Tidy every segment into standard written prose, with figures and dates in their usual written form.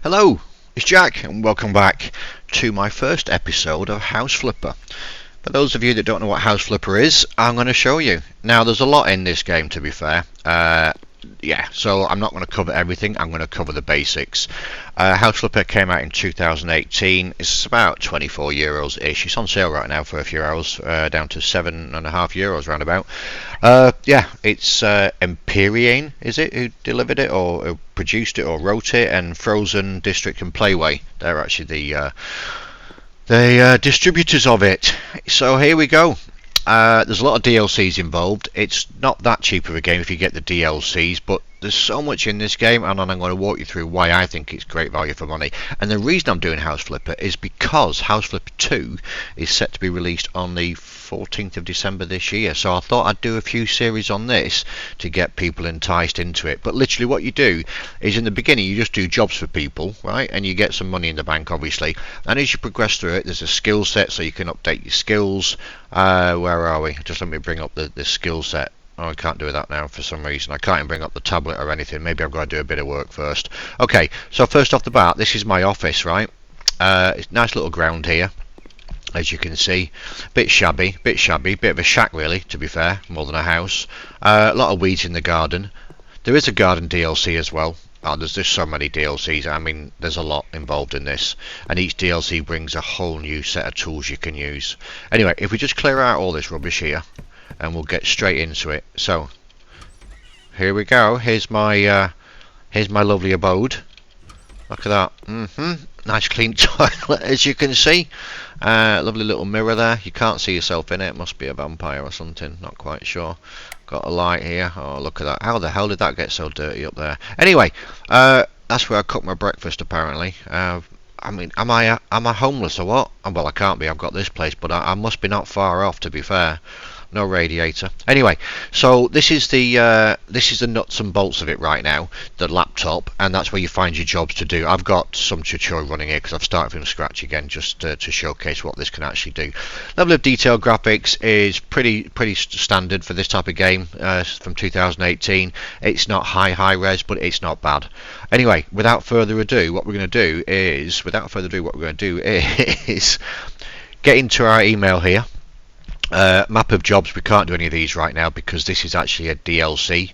Hello, it's Jack and welcome back to my first episode of House Flipper. For those of you that don't know what House Flipper is, I'm going to show you. Now there's a lot in this game, to be fair. So I'm not going to cover everything, I'm going to cover the basics. House Flipper came out in 2018, it's about €24-ish, it's on sale right now for a few hours, down to €7.50 roundabout. It's Empyrean, is it, who delivered it, or who produced it, or wrote it, and Frozen District and Playway, they're actually the distributors of it. So here we go. There's a lot of DLCs involved. It's not that cheap of a game if you get the DLCs, but there's so much in this game, and I'm going to walk you through why I think it's great value for money. And the reason I'm doing House Flipper is because House Flipper 2 is set to be released on the 14th of December this year. So I thought I'd do a few series on this to get people enticed into it. But literally what you do is, in the beginning, you just do jobs for people, right? And you get some money in the bank, obviously. And as you progress through it, there's a skill set, so you can update your skills. Where are we? Just let me bring up the skill set. Oh, I can't do that now for some reason. I can't even bring up the tablet or anything. Maybe I've got to do a bit of work first. Okay, so first off the bat, this is my office, right? It's a nice little ground here, as you can see. Bit shabby, bit of a shack really, to be fair, more than a house. A lot of weeds in the garden. There is a garden DLC as well. Oh, there's just so many DLCs. I mean, there's a lot involved in this, and each DLC brings a whole new set of tools you can use. Anyway, if we just clear out all this rubbish here, and we'll get straight into it. So here we go. Here's my lovely abode. Look at that. Nice clean toilet, as you can see. Lovely little mirror there. You can't see yourself in it. Must be a vampire or something. Not quite sure. Got a light here. Oh, look at that. How the hell did that get so dirty up there? Anyway, that's where I cook my breakfast, apparently. I mean, am I homeless or what? Well, I can't be. I've got this place, but I must be not far off, to be fair. No radiator. Anyway, so this is the nuts and bolts of it right now, the laptop, and that's where you find your jobs to do. I've got some tutorial running here because I've started from scratch again, just to showcase what this can actually do. Level of detail graphics is pretty standard for this type of game, from 2018. It's not high res, but it's not bad. Anyway, without further ado, what we're going to do is get into our email here. Map of jobs, we can't do any of these right now because this is actually a DLC.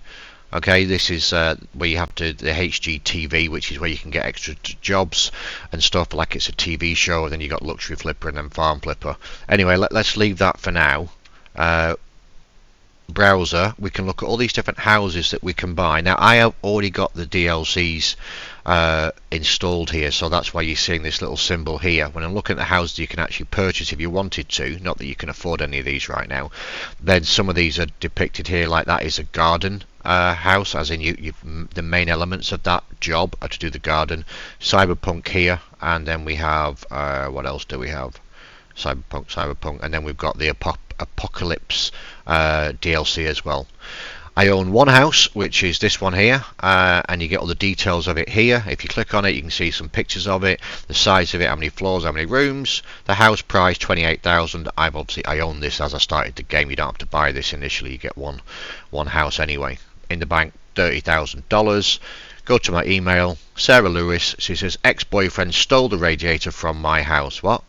Okay, this is where you have to, the HGTV, which is where you can get extra jobs and stuff, like it's a TV show, and then you got Luxury Flipper and then Farm Flipper. Anyway, let's leave that for now. Browser, we can look at all these different houses that we can buy. Now I have already got the DLCs installed here, so that's why you're seeing this little symbol here. When I'm looking at the houses you can actually purchase if you wanted to, not that you can afford any of these right now, then some of these are depicted here. Like that is a garden house, as in the main elements of that job are to do the garden. Cyberpunk here, and then we have what else do we have? Cyberpunk, and then we've got the Apocalypse DLC as well. I own one house, which is this one here, and you get all the details of it here. If you click on it, you can see some pictures of it, the size of it, how many floors, how many rooms. The house price $28,000. I own this as I started the game. You don't have to buy this initially. You get one house anyway. In the bank, $30,000. Go to my email, Sarah Lewis. She says ex-boyfriend stole the radiator from my house. What?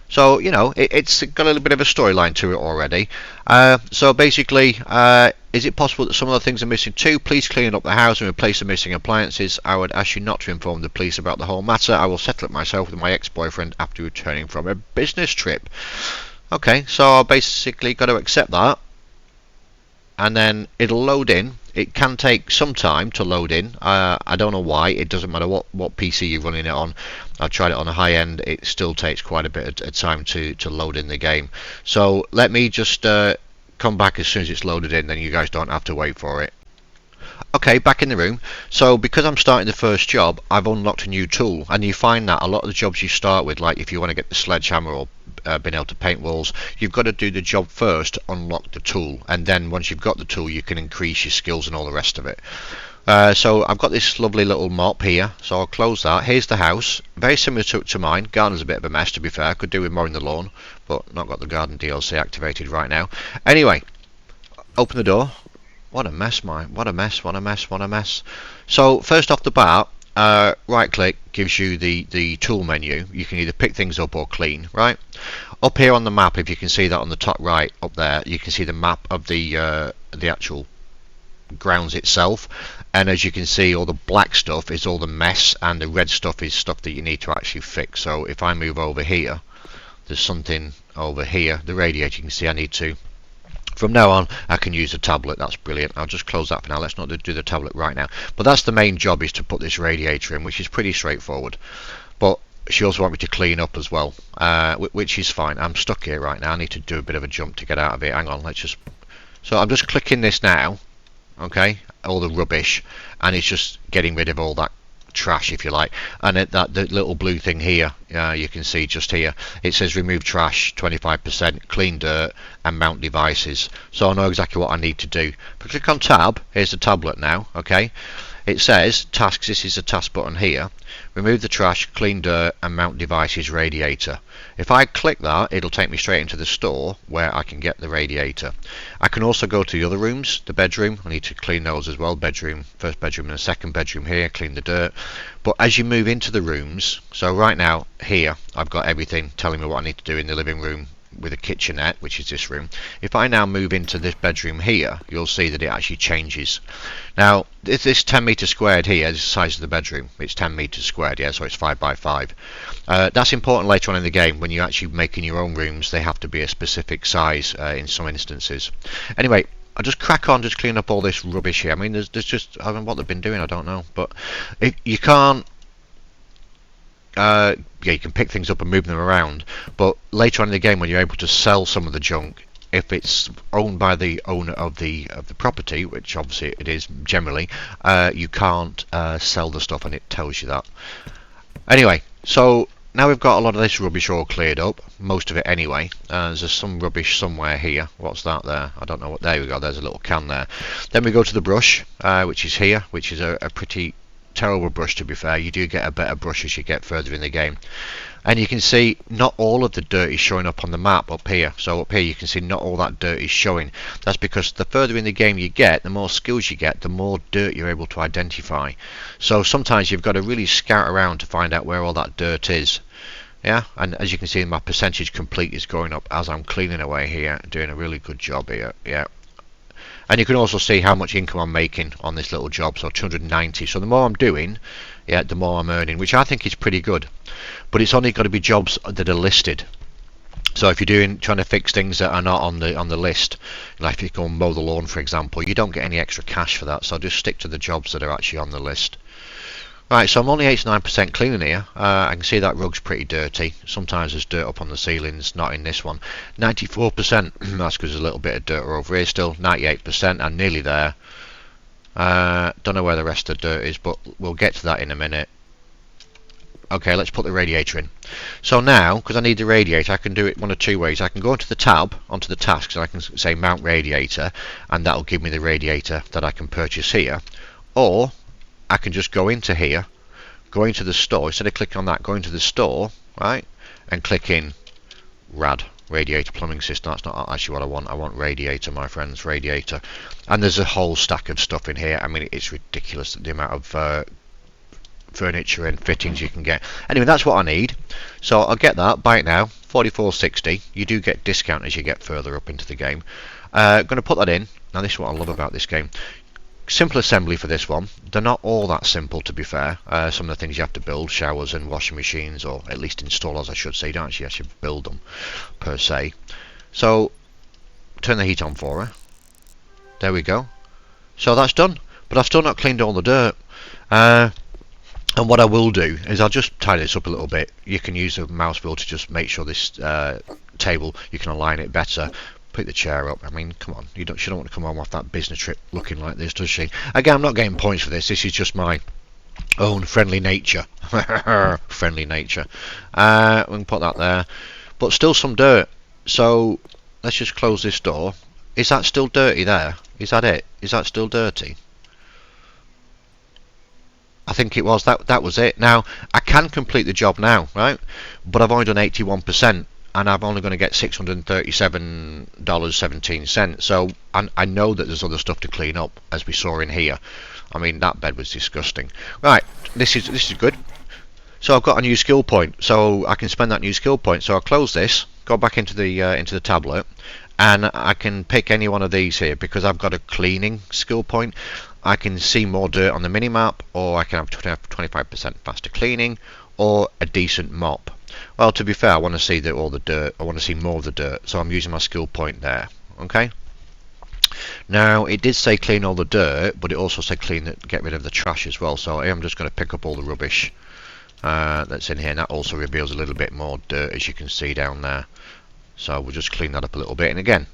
So, you know, it's got a little bit of a storyline to it already. So basically, is it possible that some of the things are missing too? Please clean up the house and replace the missing appliances. I would ask you not to inform the police about the whole matter. I will settle it myself with my ex-boyfriend after returning from a business trip. Okay, so I basically got to accept that. And then it'll load in. It can take some time to load in. I don't know why. It doesn't matter what PC you're running it on. I've tried it on a high end. It still takes quite a bit of time to load in the game. So let me just come back as soon as it's loaded in. Then you guys don't have to wait for it. Okay, back in the room. So because I'm starting the first job, I've unlocked a new tool, and you find that a lot of the jobs you start with, like if you want to get the sledgehammer or being able to paint walls, you've got to do the job first to unlock the tool, and then once you've got the tool you can increase your skills and all the rest of it. So I've got this lovely little mop here, so I'll close that. Here's the house, very similar to mine. Garden's a bit of a mess, to be fair. I could do with mowing the lawn, but not got the garden DLC activated right now. Anyway, open the door. What a mess, what a mess. So first off the bat, right click gives you the tool menu. You can either pick things up or clean, right? Up here on the map, if you can see that on the top right up there, you can see the map of the actual grounds itself, and as you can see, all the black stuff is all the mess, and the red stuff is stuff that you need to actually fix. So if I move over here, there's something over here, the radiator. You can see I need to, from now on, I can use a tablet. That's brilliant. I'll just close that for now. Let's not do the tablet right now. But that's the main job, is to put this radiator in, which is pretty straightforward. But she also wants me to clean up as well, which is fine. I'm stuck here right now. I need to do a bit of a jump to get out of it. Hang on, let's just... So I'm just clicking this now, okay, all the rubbish, and it's just getting rid of all that trash, if you like. And the little blue thing here, you can see just here, it says remove trash 25%, clean dirt, and mount devices. So I know exactly what I need to do. If I click on tab, here's the tablet now, okay. It says tasks, this is the task button here, remove the trash, clean dirt, and mount devices radiator. If I click that, it'll take me straight into the store where I can get the radiator. I can also go to the other rooms, the bedroom, I need to clean those as well, bedroom, first bedroom and the second bedroom here, clean the dirt. But as you move into the rooms, so right now here I've got everything telling me what I need to do in the living room with a kitchenette, which is this room. If I now move into this bedroom here, you'll see that it actually changes. Now this 10 meter squared here is the size of the bedroom. It's 10 meters squared, yeah, so it's 5 by 5. That's important later on in the game when you're actually making your own rooms. They have to be a specific size in some instances. Anyway, I'll just crack on, just clean up all this rubbish here. I mean, there's just, I don't know what they've been doing, I don't know, but you can't, yeah, you can pick things up and move them around, but later on in the game, when you're able to sell some of the junk, if it's owned by the owner of the property, which obviously it is generally, you can't sell the stuff, and it tells you that. Anyway, so now we've got a lot of this rubbish all cleared up, most of it anyway. There's some rubbish somewhere here. What's that there? I don't know what. There we go. There's a little can there. Then we go to the brush, which is here, which is a pretty terrible brush, to be fair. You do get a better brush as you get further in the game, and you can see not all of the dirt is showing up on the map up here. So up here you can see not all that dirt is showing. That's because the further in the game you get, the more skills you get, the more dirt you're able to identify. So sometimes you've got to really scout around to find out where all that dirt is. Yeah, and as you can see, my percentage complete is going up as I'm cleaning away here, doing a really good job here. Yeah. And you can also see how much income I'm making on this little job, so 290. So the more I'm doing, yeah, the more I'm earning, which I think is pretty good. But it's only got to be jobs that are listed. So if you're trying to fix things that are not on the list, like if you go and mow the lawn, for example, you don't get any extra cash for that. So just stick to the jobs that are actually on the list. Right, so I'm only 89% cleaning here. I can see that rug's pretty dirty. Sometimes there's dirt up on the ceilings, not in this one. 94%, that's because there's a little bit of dirt over here still. 98%, I'm nearly there. Don't know where the rest of the dirt is, but we'll get to that in a minute. Okay, let's put the radiator in. So now, because I need the radiator, I can do it one of two ways. I can go into the tab, onto the tasks, and I can say mount radiator, and that'll give me the radiator that I can purchase here. Or I can just go into here, go into the store, instead of clicking on that, go into the store, right, and click in radiator plumbing system. That's not actually what I want. I want radiator, my friends, radiator. And there's a whole stack of stuff in here. I mean, it's ridiculous the amount of furniture and fittings you can get. Anyway, that's what I need. So I'll get that, buy it now, $44.60. You do get discount as you get further up into the game. Going to put that in. Now this is what I love about this game. Simple assembly for this one. They're not all that simple, to be fair. Some of the things you have to build, showers and washing machines, or at least install, as I should say. You don't actually build them per se. So turn the heat on for her. There we go. So that's done, but I've still not cleaned all the dirt. And what I will do is I'll just tidy this up a little bit. You can use a mouse wheel to just make sure this table, you can align it better. Pick the chair up. I mean, come on, she don't want to come home off that business trip looking like this, does she? Again, I'm not getting points for this. This is just my own friendly nature. Friendly nature. We can put that there, but still some dirt. So let's just close this door. Is that still dirty there? Is that it? Is that still dirty? I think it was. That was it. Now I can complete the job now, right? But I've only done 81%. and I'm only going to get $637.17. So I know that there's other stuff to clean up, as we saw in here. I mean, that bed was disgusting. Right, this is good. So I've got a new skill point, so I can spend that new skill point. So I'll close this, go back into the tablet, and I can pick any one of these here because I've got a cleaning skill point. I can see more dirt on the minimap, or I can have 25% faster cleaning, or a decent mop. Well, to be fair, I want to see all the dirt. I want to see more of the dirt, so I'm using my skill point there. Okay. Now, it did say clean all the dirt, but it also said get rid of the trash as well. So I'm just going to pick up all the rubbish that's in here, and that also reveals a little bit more dirt, as you can see down there. So we'll just clean that up a little bit, and again,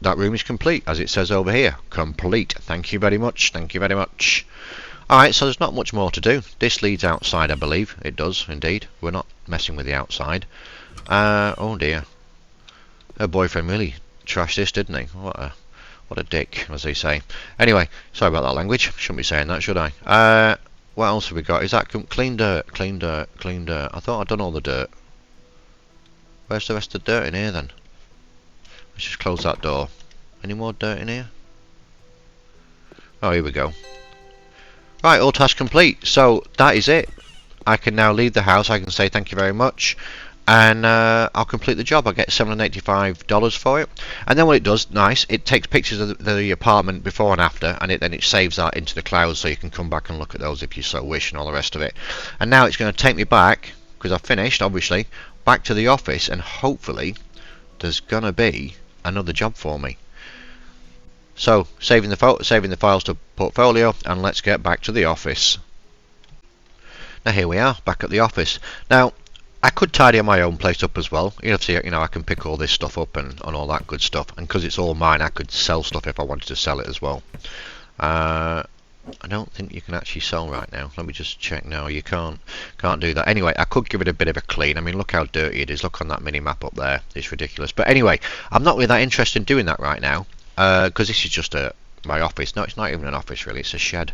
that room is complete, as it says over here. Complete. Thank you very much. Thank you very much. Alright, so there's not much more to do. This leads outside, I believe. It does, indeed. We're not messing with the outside. Oh dear. Her boyfriend really trashed this, didn't he? What a dick, as they say. Anyway, sorry about that language. Shouldn't be saying that, should I? What else have we got? Is that clean dirt, clean dirt, clean dirt? I thought I'd done all the dirt. Where's the rest of the dirt in here then? Let's just close that door. Any more dirt in here? Oh, here we go. Right, all tasks complete. So that is it. I can now leave the house. I can say thank you very much, and I'll complete the job. I get $785 for it, and then what it does, nice, it takes pictures of the apartment before and after, and then it saves that into the cloud, so you can come back and look at those if you so wish, and all the rest of it. And now it's going to take me back, because I've finished, obviously, back to the office, and hopefully there's going to be another job for me. So, saving the files to portfolio, and let's get back to the office. Now here we are, back at the office. Now, I could tidy my own place up as well. You know, I can pick all this stuff up and all that good stuff. And because it's all mine, I could sell stuff if I wanted to sell it as well. I don't think you can actually sell right now. Let me just check. No, you can't do that. Anyway, I could give it a bit of a clean. I mean, look how dirty it is. Look on that mini map up there. It's ridiculous. But anyway, I'm not really that interested in doing that right now. Because this is just my office. No, it's not even an office really, it's a shed.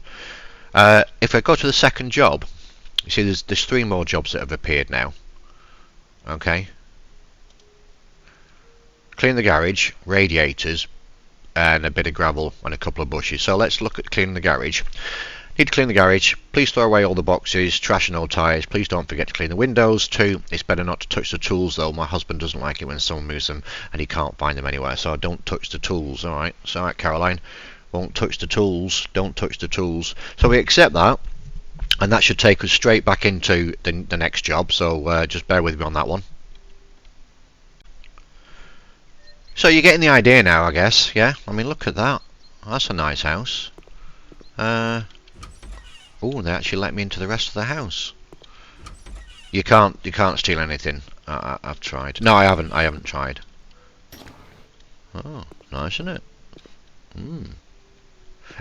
If I go to the second job, you see there's 3 more jobs that have appeared now. Okay. Clean the garage, radiators, and a bit of gravel and a couple of bushes. So let's look at cleaning the garage. Need to clean the garage. Please throw away all the boxes, trash and old tyres. Please don't forget to clean the windows. 2, it's better not to touch the tools though. My husband doesn't like it when someone moves them and he can't find them anywhere. So don't touch the tools, alright? So alright, Caroline. Won't touch the tools. Don't touch the tools. So we accept that. And that should take us straight back into the next job. So just bear with me on that one. So you're getting the idea now, I guess. Yeah? I mean, look at that. That's a nice house. Oh, they actually let me into the rest of the house. You can't steal anything. I've tried. No, I haven't tried. Oh, nice, isn't it?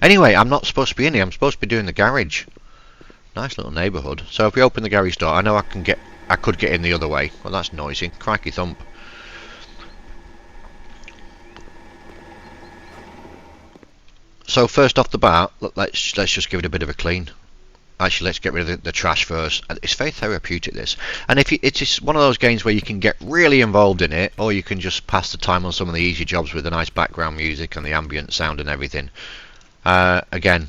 Anyway, I'm not supposed to be in here. I'm supposed to be doing the garage. Nice little neighbourhood. So if we open the garage door, I know I could get in the other way. Well, that's noisy. Crikey thump. So first off the bat, let's just give it a bit of a clean. Actually, let's get rid of the trash first. It's very therapeutic, this. And it's one of those games where you can get really involved in it, or you can just pass the time on some of the easy jobs with the nice background music and the ambient sound and everything. Again,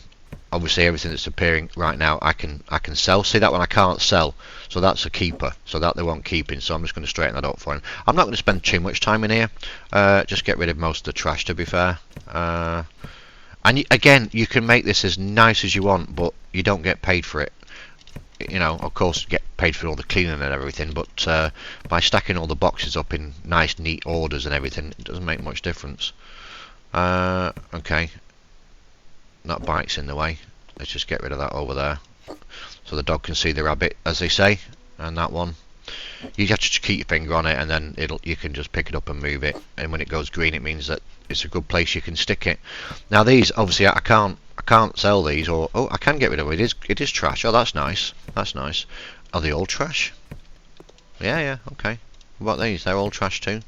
obviously everything that's appearing right now I can sell. See that one I can't sell, so that's a keeper, so that they won't keep in. So I'm just going to straighten that up for him. I'm not going to spend too much time in here. Just get rid of most of the trash, to be fair. And again, you can make this as nice as you want, but you don't get paid for it. You know, of course, you get paid for all the cleaning and everything, but by stacking all the boxes up in nice, neat orders and everything, it doesn't make much difference. Okay. That bike's in the way. Let's just get rid of that over there, so the dog can see the rabbit, as they say. And that one, you have to just keep your finger on it, and then you can just pick it up and move it. And when it goes green, it means that it's a good place you can stick it. Now these, obviously, I can't sell these, or I can get rid of it. It is trash. Oh, that's nice. That's nice. Are they all trash? Yeah. Okay. What about these? They're all trash too.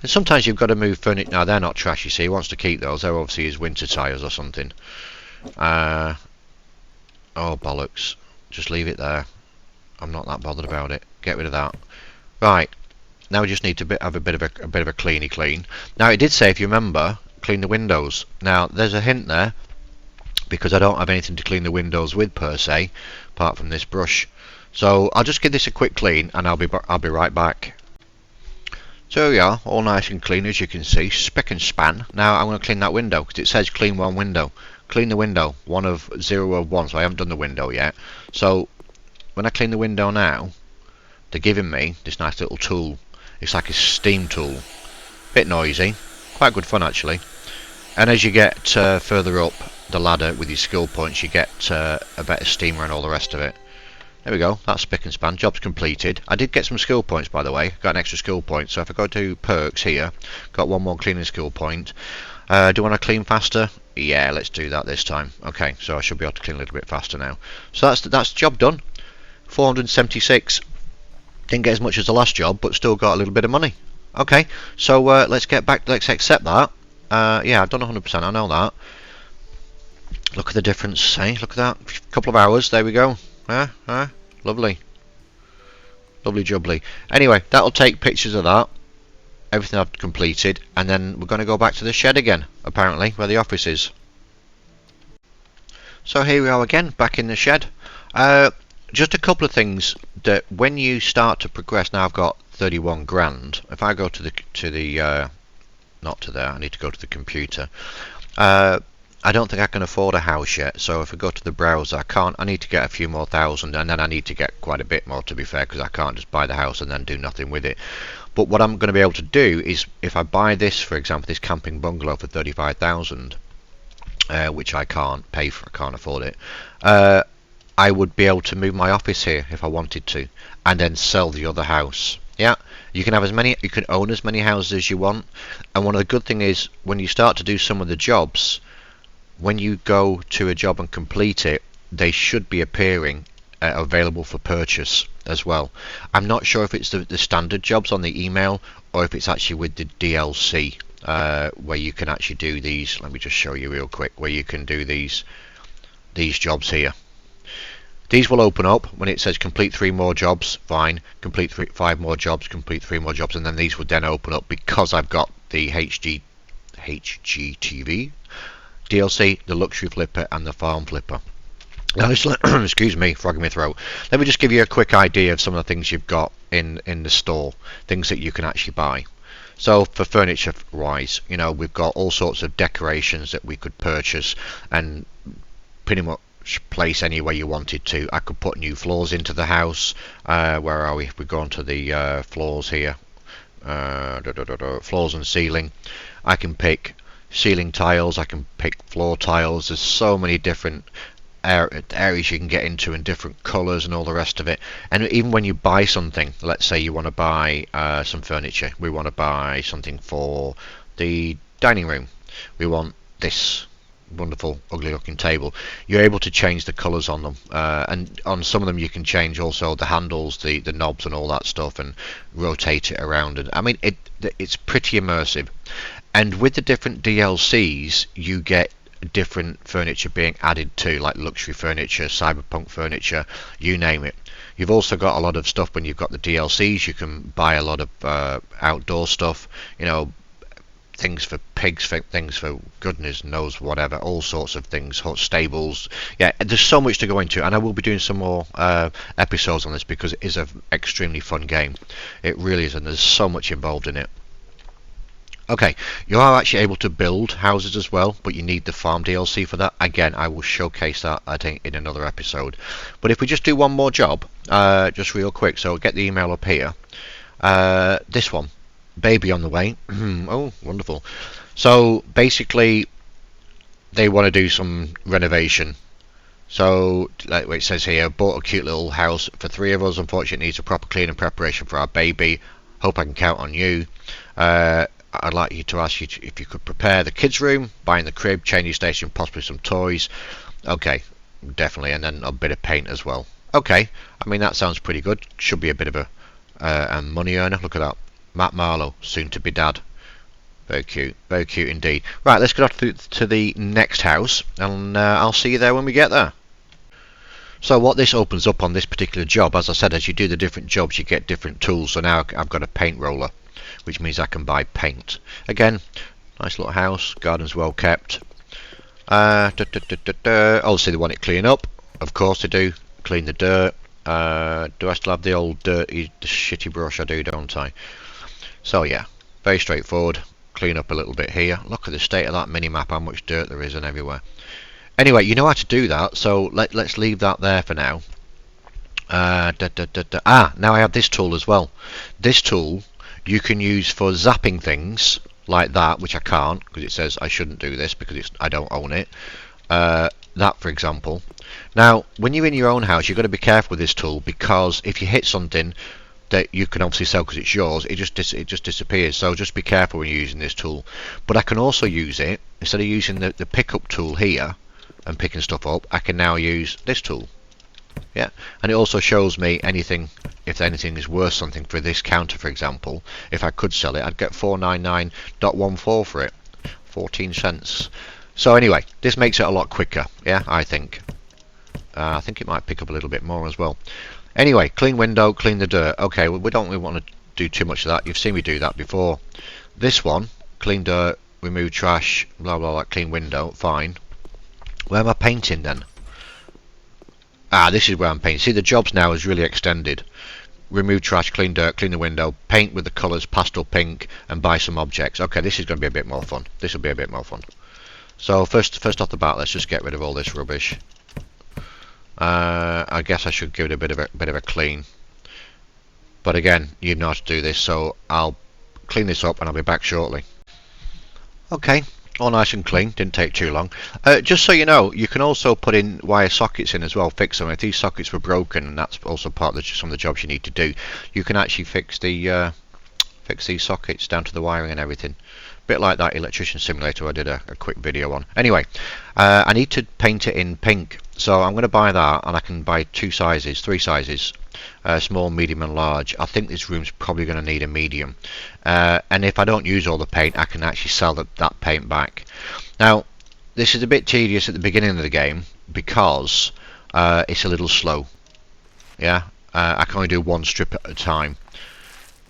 And sometimes you've got to move furniture. Now they're not trash, you see. He wants to keep those. They're obviously his winter tyres or something. Oh bollocks! Just leave it there. I'm not that bothered about it. Get rid of that. Right. Now we just need to have a bit of a cleany clean. Now it did say, if you remember, clean the windows. Now there's a hint there, because I don't have anything to clean the windows with per se, apart from this brush. So I'll just give this a quick clean, and I'll be right back. So here we are, all nice and clean, as you can see, spick and span. Now I'm going to clean that window, because it says clean one window. Clean the window, 1 of 0 of 1, so I haven't done the window yet. So when I clean the window now, they're giving me this nice little tool. It's like a steam tool. Bit noisy, quite good fun actually. And as you get further up the ladder with your skill points, you get a better steamer and all the rest of it. There we go, that's spick and span, job's completed. I did get some skill points, by the way, got an extra skill point, so if I go to perks here, got one more cleaning skill point. Do I want to clean faster? Yeah, let's do that this time. Okay, so I should be able to clean a little bit faster now. So that's job done. 476. Didn't get as much as the last job, but still got a little bit of money. Okay, so let's get back, let's accept that. Yeah, I've done 100%, I know that. Look at the difference, eh? Look at that, a couple of hours, there we go. Lovely. Lovely jubbly. Anyway, that'll take pictures of that. Everything I've completed. And then we're going to go back to the shed again, apparently, where the office is. So here we are again, back in the shed. Just a couple of things that when you start to progress, now I've got 31 grand. If I go to the not to there, I need to go to the computer. I don't think I can afford a house yet, so if I go to the browser, I need to get a few more thousand, and then I need to get quite a bit more, to be fair, because I can't just buy the house and then do nothing with it. But what I'm going to be able to do is, if I buy this, for example, this camping bungalow for 35,000, which I can't pay for, I can't afford it, I would be able to move my office here if I wanted to, and then sell the other house. Yeah, you can own as many houses as you want, and one of the good things is, when you start to do some of the jobs, when you go to a job and complete it, they should be appearing available for purchase as well. I'm not sure if it's the standard jobs on the email, or if it's actually with the DLC, where you can actually do these. Let me just show you real quick, where you can do these jobs here. These will open up when it says complete 3 more jobs, fine, complete 5 more jobs, complete 3 more jobs, and then these would then open up, because I've got the HGTV DLC, the luxury flipper, and the farm flipper. Now, excuse me, frog in my throat. Let me just give you a quick idea of some of the things you've got in the store, things that you can actually buy. So for furniture wise, you know, we've got all sorts of decorations that we could purchase and pretty much place anywhere you wanted to. I could put new floors into the house. Where are we? If we go onto the floors here, floors and ceiling, I can pick ceiling tiles, I can pick floor tiles. There's so many different areas you can get into, and different colours and all the rest of it. And even when you buy something, let's say you want to buy some furniture, we want to buy something for the dining room, we want this wonderful ugly looking table, you're able to change the colours on them, and on some of them you can change also the handles, the knobs and all that stuff, and rotate it around. And I mean, it's pretty immersive. And with the different DLCs, you get different furniture being added to, like luxury furniture, cyberpunk furniture, you name it. You've also got a lot of stuff when you've got the DLCs. You can buy a lot of outdoor stuff, you know, things for pigs, things for goodness knows whatever, all sorts of things, stables. Yeah, there's so much to go into, and I will be doing some more episodes on this, because it is an extremely fun game. It really is, and there's so much involved in it. Okay, you are actually able to build houses as well, but you need the farm DLC for that. Again, I will showcase that, I think, in another episode. But if we just do one more job, just real quick, so get the email up here. This one, baby on the way. Oh, wonderful. So basically, they want to do some renovation. So, like it says here, bought a cute little house for 3 of us. Unfortunately, it needs a proper clean and preparation for our baby. Hope I can count on you. I'd like you to ask you if you could prepare the kids' room, buying the crib, changing station, possibly some toys. Okay, definitely, and then a bit of paint as well. Okay, I mean, that sounds pretty good. Should be a bit of a money earner. Look at that, Matt Marlowe, soon to be dad. Very cute indeed. Right, let's get off to the next house, and I'll see you there when we get there. So what this opens up on this particular job, as I said, as you do the different jobs you get different tools. So now I've got a paint roller, which means I can buy paint. Again, nice little house, garden's well kept. Obviously they want it clean up, of course they do, clean the dirt. Do I still have the old dirty, shitty brush? I do, don't I? So yeah, very straightforward. Clean up a little bit here. Look at the state of that mini-map, how much dirt there is and everywhere. Anyway, you know how to do that, so let's leave that there for now. Now I have this tool as well. This tool you can use for zapping things like that, which I can't because it says I shouldn't do this because I don't own it. That, for example. Now, when you're in your own house, you've got to be careful with this tool, because if you hit something that you can obviously sell because it's yours, it just disappears. So just be careful when you're using this tool. But I can also use it, instead of using the pickup tool here and picking stuff up, I can now use this tool. Yeah, and it also shows me anything, if anything is worth something for this counter, for example. If I could sell it, I'd get 499.14 for it, 14 cents. So anyway, this makes it a lot quicker. Yeah, I think it might pick up a little bit more as well. Anyway, clean window, clean the dirt. Okay, well, we don't really want to do too much of that. You've seen me do that before. This one, clean dirt, remove trash, blah blah blah, clean window, fine. Where am I painting then? This is where I'm painting. See, the jobs now is really extended. Remove trash, clean dirt, clean the window, paint with the colours, pastel pink, and buy some objects. Okay, this is going to be a bit more fun. This will be a bit more fun. So first off the bat, let's just get rid of all this rubbish. I guess I should give it a bit of a clean. But again, you know how to do this, so I'll clean this up and I'll be back shortly. Okay, all nice and clean, didn't take too long. Just so you know, you can also put in wire sockets in as well, fix them. If these sockets were broken, and that's also part of some of the jobs you need to do, you can actually fix these sockets down to the wiring and everything. Bit like that electrician simulator I did a quick video on. Anyway, I need to paint it in pink, so I'm going to buy that, and I can buy three sizes, small, medium and large. I think this room's probably going to need a medium, and if I don't use all the paint, I can actually sell that paint back. Now this is a bit tedious at the beginning of the game because it's a little slow. Yeah, I can only do one strip at a time.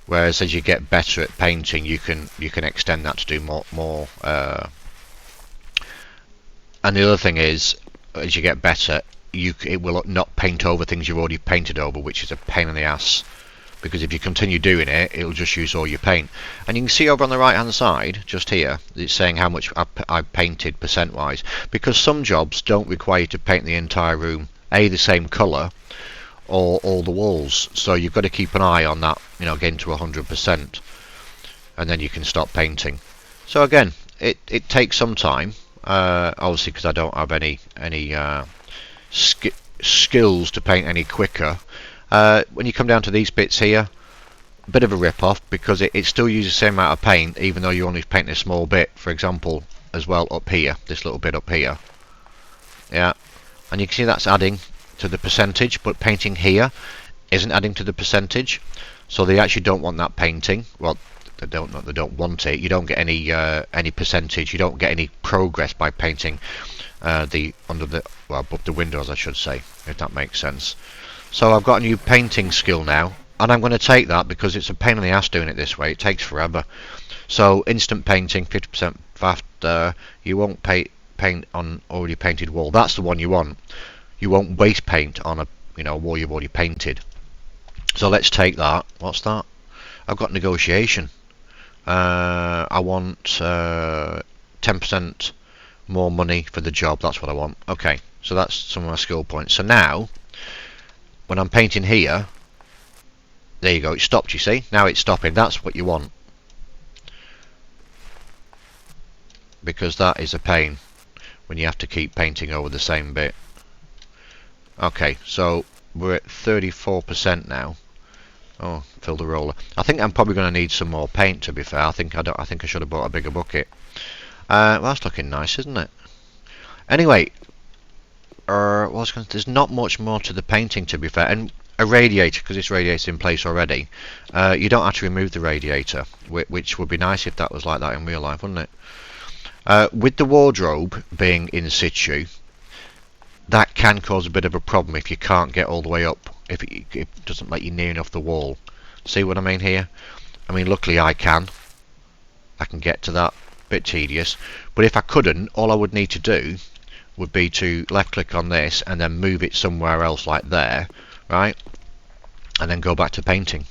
Whereas as you get better at painting, you can extend that to do more. And the other thing is, as you get better, it will not paint over things you've already painted over, which is a pain in the ass. Because if you continue doing it, it'll just use all your paint. And you can see over on the right hand side, just here, it's saying how much I've painted percent wise. Because some jobs don't require you to paint the entire room the same colour, or all the walls, so you've got to keep an eye on that, you know, getting to 100%, and then you can stop painting. So again, it takes some time, obviously, because I don't have any skills to paint any quicker. When you come down to these bits here, a bit of a rip-off, because it still uses the same amount of paint, even though you only paint a small bit. For example, as well up here, this little bit up here, yeah, and you can see that's adding to the percentage, but painting here isn't adding to the percentage, so they actually don't want that painting. Well, they don't want it. You don't get any percentage. You don't get any progress by painting above the windows, I should say, if that makes sense. So I've got a new painting skill now, and I'm going to take that because it's a pain in the ass doing it this way. It takes forever. So instant painting, 50% faster. You won't paint on already painted wall. That's the one you want. You won't waste paint on a wall you've already painted. So let's take that. What's that? I've got negotiation. I want 10% more money for the job. That's what I want. Okay, so that's some of my skill points. So now, when I'm painting here, there you go. It stopped. You see? Now it's stopping. That's what you want, because that is a pain when you have to keep painting over the same bit. Okay, so we're at 34% now. Oh, fill the roller. I think I'm probably going to need some more paint, to be fair. I think I should have bought a bigger bucket. Well, that's looking nice, isn't it? Anyway, there's not much more to the painting, to be fair. And a radiator, because this radiator's in place already. You don't have to remove the radiator, which would be nice if that was like that in real life, wouldn't it? With the wardrobe being in situ, that can cause a bit of a problem if you can't get all the way up, if it doesn't let you near enough the wall. See what I mean here? I mean, luckily I can get to that. Bit tedious, but if I couldn't, all I would need to do would be to left click on this and then move it somewhere else like there, right, and then go back to painting,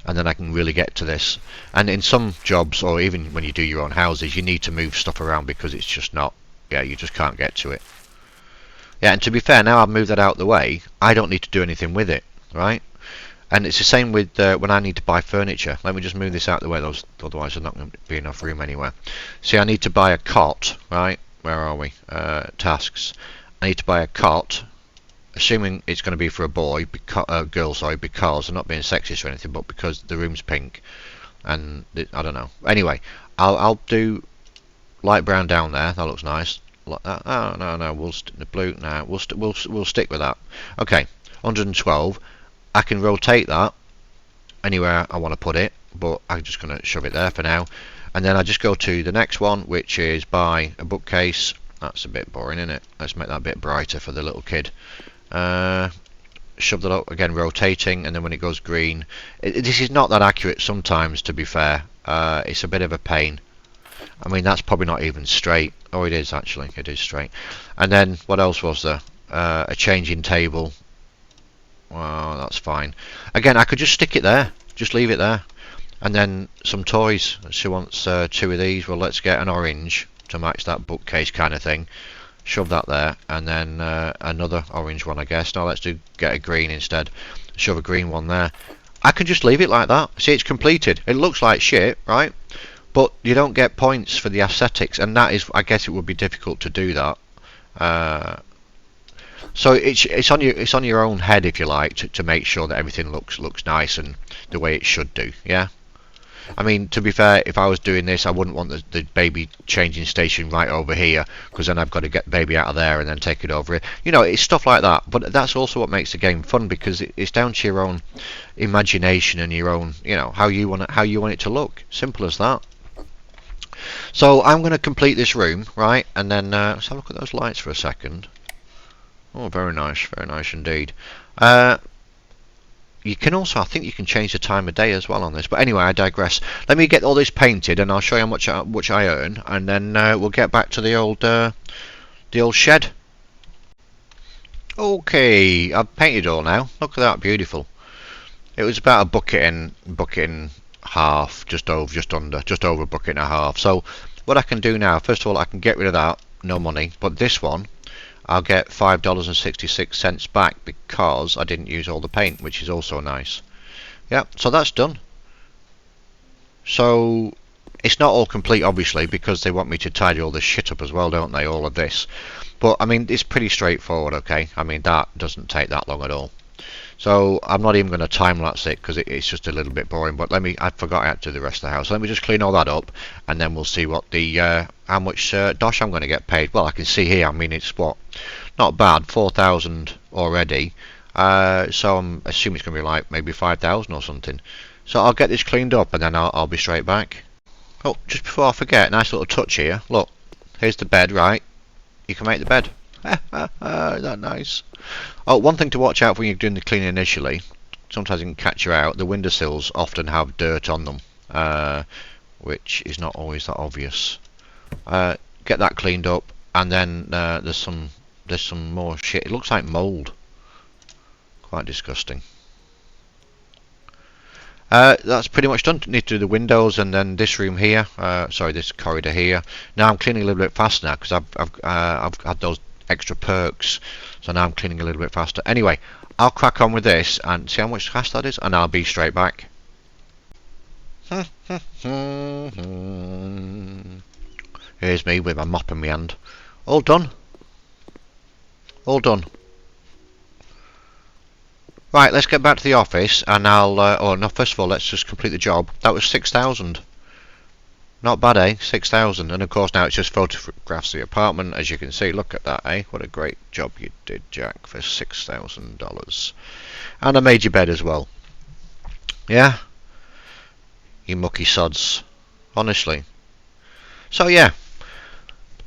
and then I can really get to this. And in some jobs, or even when you do your own houses, you need to move stuff around because it's just not, yeah, you just can't get to it. Yeah, and to be fair, now I've moved that out of the way, I don't need to do anything with it, right? And it's the same with when I need to buy furniture. Let me just move this out of the way, otherwise there's not going to be enough room anywhere. See, I need to buy a cot, right? Where are we? Tasks. I need to buy a cot, assuming it's going to be for a boy, girl, sorry, because I'm not being sexist or anything, but because the room's pink, and I don't know. Anyway, I'll do light brown down there. That looks nice. Like that. Oh no, we'll the blue. No, we'll stick with that. Okay, 112. I can rotate that anywhere I want to put it, but I'm just going to shove it there for now. And then I just go to the next one, which is buy a bookcase. That's a bit boring, isn't it? Let's make that a bit brighter for the little kid. Shove that up again, rotating, and then when it goes green, this is not that accurate sometimes, to be fair. It's a bit of a pain. I mean, that's probably not even straight. Oh, it is actually. It is straight. And then what else was there? A changing table. Well, that's fine. Again, I could just stick it there. Just leave it there. And then some toys. She wants 2 of these. Well, let's get an orange to match that bookcase kind of thing. Shove that there. And then another orange one, I guess. No, let's get a green instead. Shove a green one there. I can just leave it like that. See, it's completed. It looks like shit, right? But you don't get points for the aesthetics. And that is, I guess it would be difficult to do that. So it's on your own head, if you like, to make sure that everything looks nice and the way it should do. Yeah. I mean, to be fair, if I was doing this, I wouldn't want the baby changing station right over here, because then I've got to get the baby out of there and then take it over here. You know, it's stuff like that. But that's also what makes the game fun, because it's down to your own imagination and your own, you know, how you want it to look. Simple as that. So I'm going to complete this room, right? And then let's have a look at those lights for a second. Oh, very nice indeed. You can also, I think you can change the time of day as well on this. But anyway, I digress. Let me get all this painted, and I'll show you how much I earn, and then we'll get back to the old shed. Okay, I've painted all now. Look at that, beautiful. It was about a bucket and half, just over a bucket and a half. So what I can do now, first of all, I can get rid of that, no money. But this one, I'll get $5.66 back because I didn't use all the paint, which is also nice. Yeah, so that's done. So it's not all complete, obviously, because they want me to tidy all this shit up as well, don't they? All of this. But I mean, it's pretty straightforward, okay? I mean, that doesn't take that long at all. So I'm not even going to time lapse it because it's just a little bit boring. But I forgot I had to do the rest of the house. So let me just clean all that up, and then we'll see what how much dosh I'm going to get paid. Well, I can see here. I mean, it's what, not bad, 4,000 already. So I'm assuming it's going to be like maybe 5,000 or something. So I'll get this cleaned up, and then I'll be straight back. Oh, just before I forget, nice little touch here. Look, here's the bed, right? You can make the bed. Isn't that nice? Oh, one thing to watch out for when you're doing the cleaning initially, sometimes it can catch you out, the windowsills often have dirt on them, which is not always that obvious. Get that cleaned up, and then there's some more shit. It looks like mould. Quite disgusting. That's pretty much done. Need to do the windows, and then this room here, sorry, this corridor here. Now I'm cleaning a little bit faster now because I've had those extra perks, so now I'm cleaning a little bit faster. Anyway, I'll crack on with this and see how much cash that is, and I'll be straight back. Here's me with my mop in my hand. All done. All done. Right, let's get back to the office, and I'll oh no, first of all, let's just complete the job. That was 6,000. Not bad, eh? 6,000. And of course now it's just photographs of the apartment, as you can see. Look at that, eh? What a great job you did, Jack, for $6,000. And I made your bed as well. Yeah? You mucky sods. Honestly. So yeah.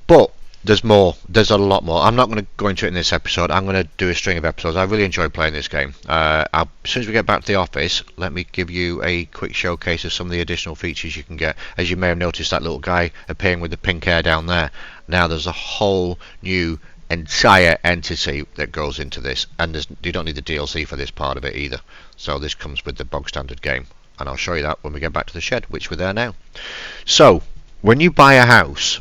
But There's more. There's a lot more. I'm not going to go into it in this episode. I'm going to do a string of episodes. I really enjoy playing this game. As soon as we get back to the office, let me give you a quick showcase of some of the additional features you can get. As you may have noticed, that little guy appearing with the pink hair down there. Now there's a whole new entire entity that goes into this, and you don't need the DLC for this part of it either. So this comes with the bog standard game, and I'll show you that when we get back to the shed, which we're there now. So when you buy a house,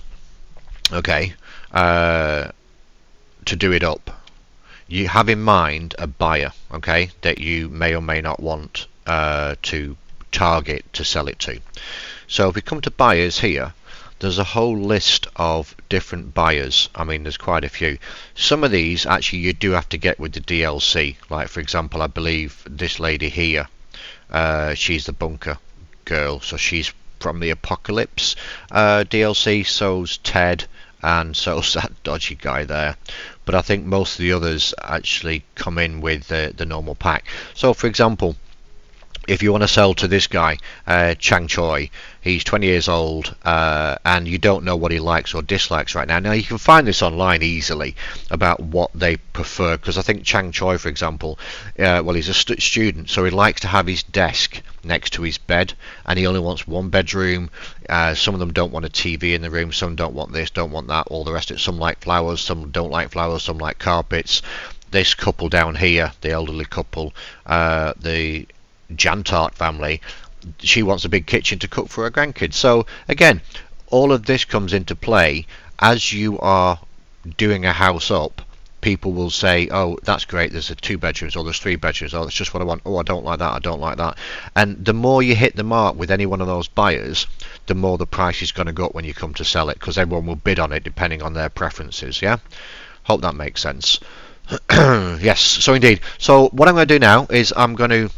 okay, to do it up, you have in mind a buyer, okay, that you may or may not want to target to sell it to. So if we come to buyers here, there's a whole list of different buyers. I mean, there's quite a few. Some of these actually you do have to get with the DLC. Like for example, I believe this lady here, she's the bunker girl, so she's from the Apocalypse DLC. So's Ted, and so's that dodgy guy there. But I think most of the others actually come in with the normal pack. So for example, if you want to sell to this guy, Chang Choi, he's 20 years old, and you don't know what he likes or dislikes right now. Now you can find this online easily about what they prefer, because I think Chang Choi, for example, well, he's a student, so he likes to have his desk next to his bed, and he only wants one bedroom. Some of them don't want a TV in the room, some don't want this, don't want that, all the rest of it. Some like flowers, some don't like flowers, some like carpets. This couple down here, the elderly couple, the Jantart family, she wants a big kitchen to cook for her grandkids. So again, all of this comes into play as you are doing a house up. People will say, oh, that's great, there's 2 bedrooms, or there's 3 bedrooms, oh, that's just what I want, oh, I don't like that, I don't like that. And the more you hit the mark with any one of those buyers, the more the price is going to go up when you come to sell it, because everyone will bid on it depending on their preferences. Yeah, hope that makes sense. Yes, so indeed. So what I'm going to do now is I'm going to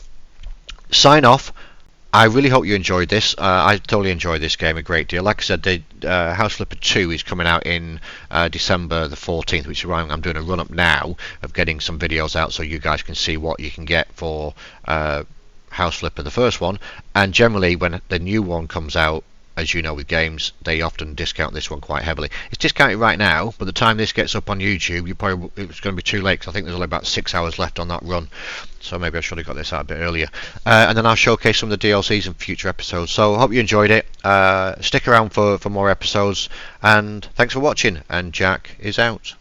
sign off. I really hope you enjoyed this. I totally enjoyed this game a great deal. Like I said, the House Flipper 2 is coming out in December the 14th, which is why I'm doing a run-up now of getting some videos out so you guys can see what you can get for House Flipper, the first one. And generally, when the new one comes out, as you know with games, they often discount this one quite heavily. It's discounted right now, but the time this gets up on YouTube, it's going to be too late, because I think there's only about 6 hours left on that run. So maybe I should have got this out a bit earlier. And then I'll showcase some of the DLCs in future episodes. So I hope you enjoyed it. Stick around for more episodes, and thanks for watching. And Jack is out.